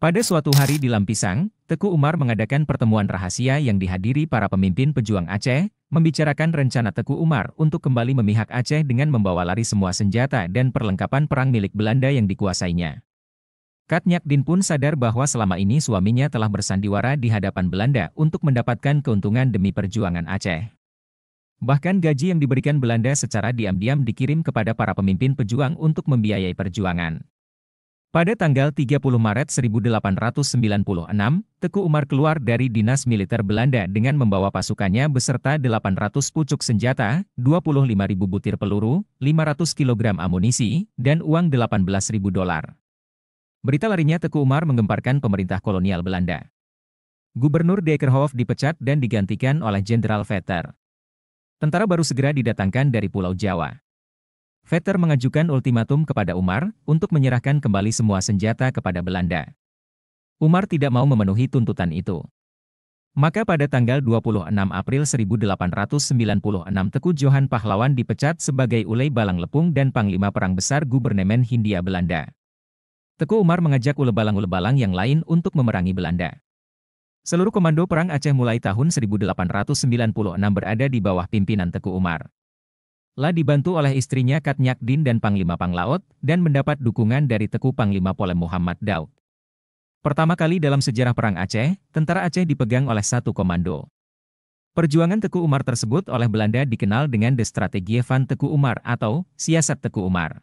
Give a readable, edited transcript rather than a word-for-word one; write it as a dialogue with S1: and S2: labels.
S1: Pada suatu hari di Lampisang, Teku Umar mengadakan pertemuan rahasia yang dihadiri para pemimpin pejuang Aceh, membicarakan rencana Teku Umar untuk kembali memihak Aceh dengan membawa lari semua senjata dan perlengkapan perang milik Belanda yang dikuasainya. Kat Nyak Dien pun sadar bahwa selama ini suaminya telah bersandiwara di hadapan Belanda untuk mendapatkan keuntungan demi perjuangan Aceh. Bahkan gaji yang diberikan Belanda secara diam-diam dikirim kepada para pemimpin pejuang untuk membiayai perjuangan. Pada tanggal 30 Maret 1896, Teku Umar keluar dari dinas militer Belanda dengan membawa pasukannya beserta 800 pucuk senjata, 25.000 butir peluru, 500 kg amunisi, dan uang $18.000. Berita larinya Teku Umar menggemparkan pemerintah kolonial Belanda. Gubernur Dijkerhof dipecat dan digantikan oleh Jenderal Vetter. Tentara baru segera didatangkan dari Pulau Jawa. Vetter mengajukan ultimatum kepada Umar untuk menyerahkan kembali semua senjata kepada Belanda. Umar tidak mau memenuhi tuntutan itu. Maka pada tanggal 26 April 1896 Teku Johan Pahlawan dipecat sebagai Ulay Balang Lepung dan Panglima Perang Besar Gubernemen Hindia Belanda. Teku Umar mengajak ule-balang yang lain untuk memerangi Belanda. Seluruh komando perang Aceh mulai tahun 1896 berada di bawah pimpinan Teku Umar. La dibantu oleh istrinya Kat Nyak Dien dan Panglima Panglaut, dan mendapat dukungan dari Teku Panglima Polem Muhammad Daud. Pertama kali dalam sejarah Perang Aceh, tentara Aceh dipegang oleh satu komando. Perjuangan Teku Umar tersebut oleh Belanda dikenal dengan De Strategie van Teku Umar atau Siasat Teku Umar.